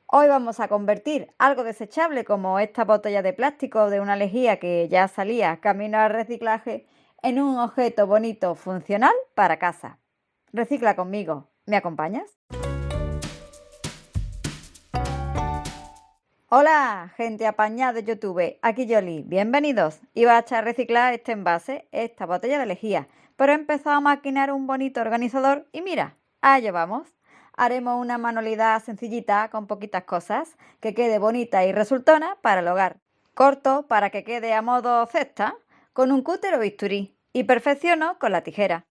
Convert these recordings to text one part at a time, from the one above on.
Hoy vamos a convertir algo desechable como esta botella de plástico de una lejía que ya salía camino al reciclaje en un objeto bonito funcional para casa. Recicla conmigo. ¿Me acompañas? Hola, gente apañada de YouTube. Aquí Yoli. Bienvenidos. Iba a echar a reciclar este envase, esta botella de lejía, pero he empezado a maquinar un bonito organizador y mira, allá vamos. Haremos una manualidad sencillita con poquitas cosas, que quede bonita y resultona para el hogar. Corto para que quede a modo cesta con un cúter o bisturí y perfecciono con la tijera.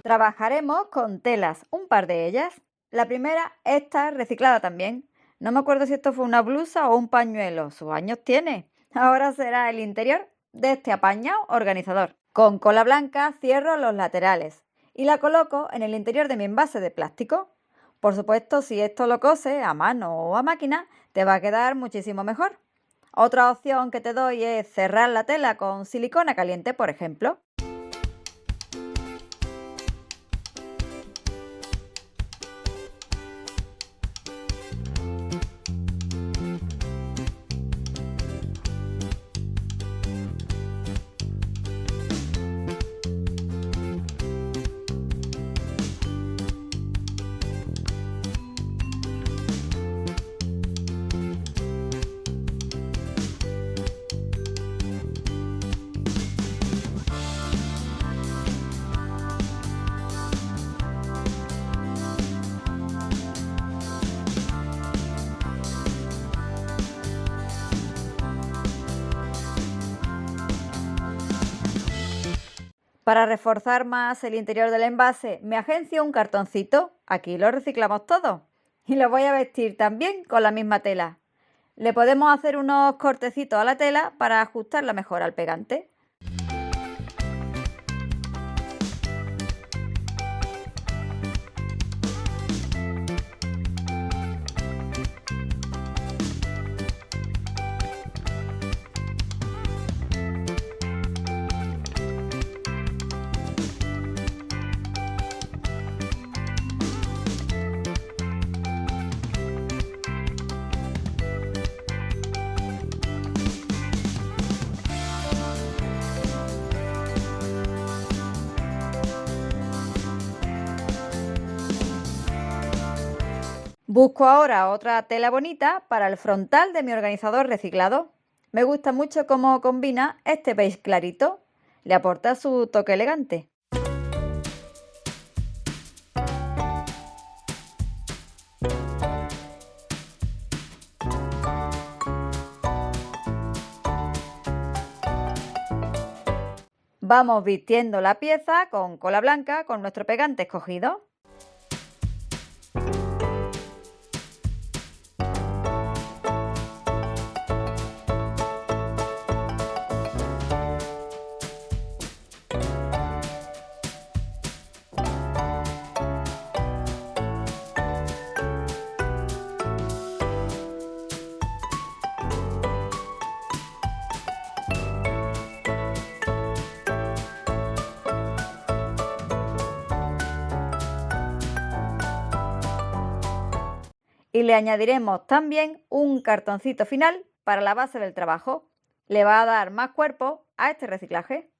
Trabajaremos con telas, un par de ellas. La primera, esta reciclada también. No me acuerdo si esto fue una blusa o un pañuelo. Sus años tiene. Ahora será el interior de este apañado organizador. Con cola blanca cierro los laterales y la coloco en el interior de mi envase de plástico. Por supuesto, si esto lo coses a mano o a máquina, te va a quedar muchísimo mejor. Otra opción que te doy es cerrar la tela con silicona caliente, por ejemplo. Para reforzar más el interior del envase, me agencio un cartoncito. Aquí lo reciclamos todo. Y lo voy a vestir también con la misma tela. Le podemos hacer unos cortecitos a la tela para ajustarla mejor al pegante. Busco ahora otra tela bonita para el frontal de mi organizador reciclado. Me gusta mucho cómo combina este beige clarito. Le aporta su toque elegante. Vamos vistiendo la pieza con cola blanca con nuestro pegante escogido. Y le añadiremos también un cartoncito final para la base del trabajo. Le va a dar más cuerpo a este reciclaje.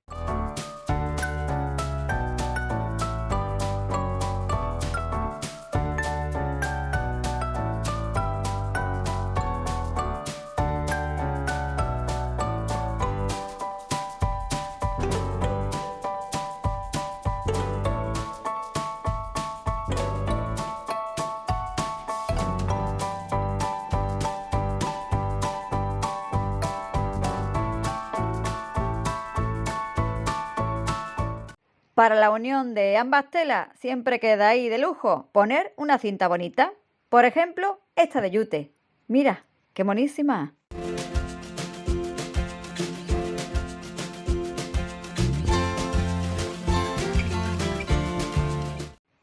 Para la unión de ambas telas siempre queda ahí de lujo poner una cinta bonita. Por ejemplo, esta de yute. Mira, qué monísima.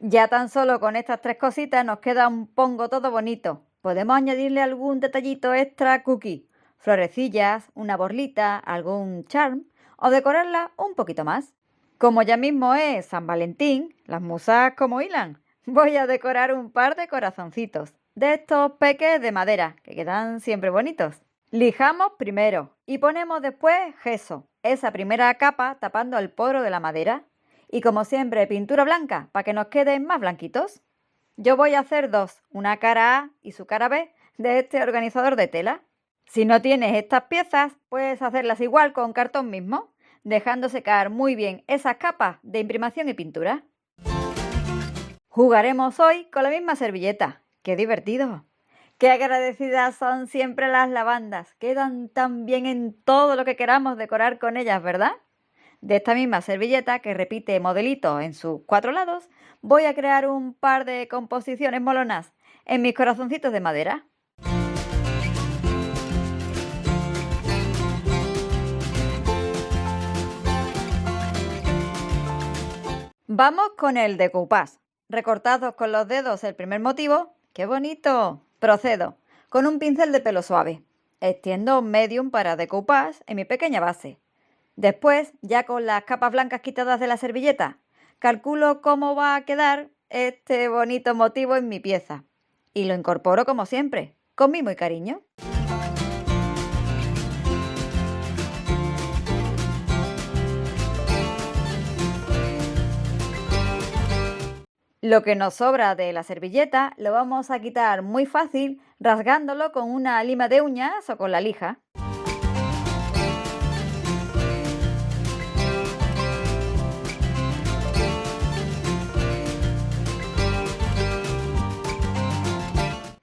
Ya tan solo con estas tres cositas nos queda un pongo todo bonito. Podemos añadirle algún detallito extra cookie, florecillas, una borlita, algún charm o decorarla un poquito más. Como ya mismo es San Valentín, las musas como hilan. Voy a decorar un par de corazoncitos, de estos peques de madera, que quedan siempre bonitos. Lijamos primero y ponemos después gesso, esa primera capa tapando el poro de la madera. Y como siempre, pintura blanca, para que nos queden más blanquitos. Yo voy a hacer dos, una cara A y su cara B de este organizador de tela. Si no tienes estas piezas, puedes hacerlas igual con cartón mismo, dejando secar muy bien esas capas de imprimación y pintura. Jugaremos hoy con la misma servilleta. ¡Qué divertido! ¡Qué agradecidas son siempre las lavandas! Quedan tan bien en todo lo que queramos decorar con ellas, ¿verdad? De esta misma servilleta, que repite modelito en sus 4 lados, voy a crear un par de composiciones molonas en mis corazoncitos de madera. Vamos con el decoupage. Recortados con los dedos el primer motivo. ¡Qué bonito! Procedo con un pincel de pelo suave. Extiendo medium para decoupage en mi pequeña base. Después, ya con las capas blancas quitadas de la servilleta, calculo cómo va a quedar este bonito motivo en mi pieza. Y lo incorporo como siempre, con mimo y cariño. Lo que nos sobra de la servilleta lo vamos a quitar muy fácil rasgándolo con una lima de uñas o con la lija.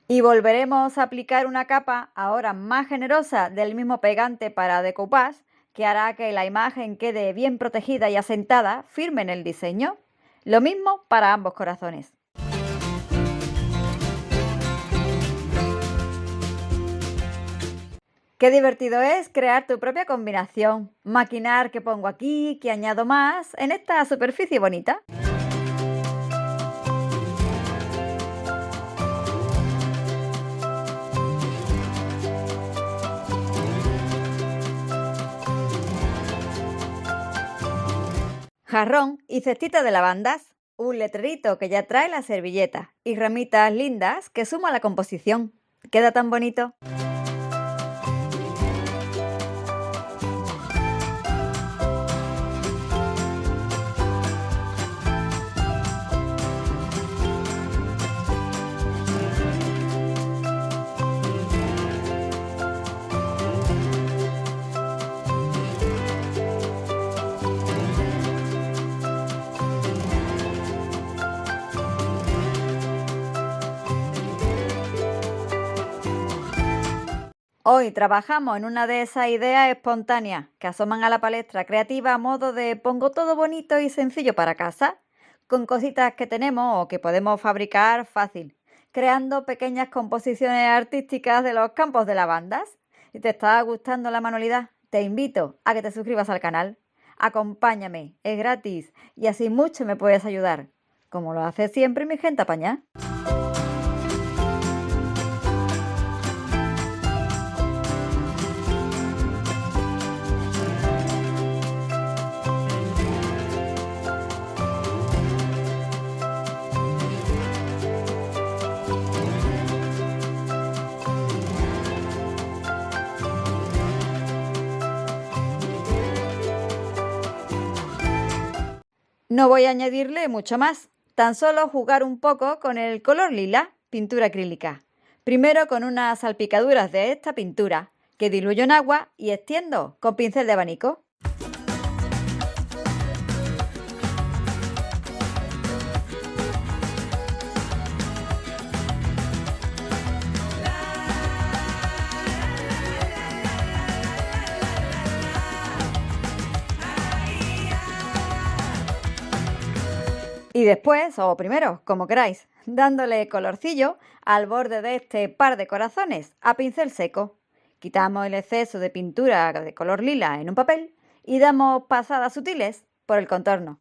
Y volveremos a aplicar una capa ahora más generosa del mismo pegante para decoupage, que hará que la imagen quede bien protegida y asentada, firme en el diseño. Lo mismo para ambos corazones. Qué divertido es crear tu propia combinación, maquinar qué pongo aquí, qué añado más en esta superficie bonita. Jarrón y cestita de lavandas, un letrerito que ya trae la servilleta y ramitas lindas que suma a la composición. Queda tan bonito. Hoy trabajamos en una de esas ideas espontáneas que asoman a la palestra creativa a modo de pongo todo bonito y sencillo para casa, con cositas que tenemos o que podemos fabricar fácil, creando pequeñas composiciones artísticas de los campos de lavandas. Si te está gustando la manualidad, te invito a que te suscribas al canal. Acompáñame, es gratis y así mucho me puedes ayudar, como lo hace siempre mi gente apañada. No voy a añadirle mucho más, tan solo jugar un poco con el color lila, pintura acrílica. Primero con unas salpicaduras de esta pintura, que diluyo en agua y extiendo con pincel de abanico. Y después, o primero, como queráis, dándole colorcillo al borde de este par de corazones a pincel seco. Quitamos el exceso de pintura de color lila en un papel y damos pasadas sutiles por el contorno.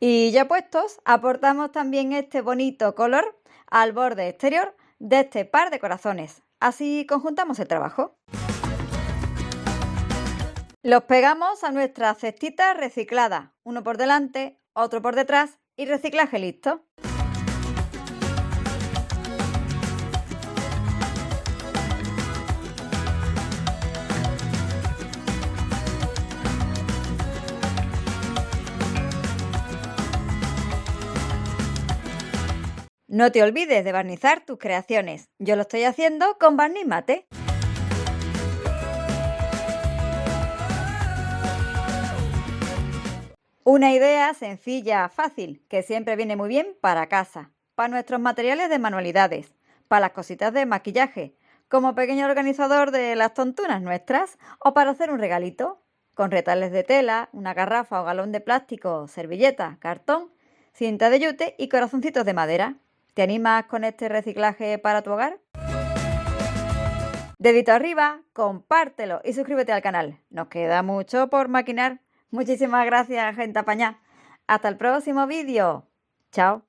Y ya puestos, aportamos también este bonito color al borde exterior de este par de corazones. Así conjuntamos el trabajo. Los pegamos a nuestra cestita reciclada, uno por delante, otro por detrás y reciclaje listo. No te olvides de barnizar tus creaciones. Yo lo estoy haciendo con barniz mate. Una idea sencilla, fácil, que siempre viene muy bien para casa, para nuestros materiales de manualidades, para las cositas de maquillaje, como pequeño organizador de las tontunas nuestras o para hacer un regalito, con retales de tela, una garrafa o galón de plástico, servilleta, cartón, cinta de yute y corazoncitos de madera. ¿Te animas con este reciclaje para tu hogar? Dedito arriba, compártelo y suscríbete al canal. Nos queda mucho por maquinar. Muchísimas gracias, gente apañá. Hasta el próximo vídeo. Chao.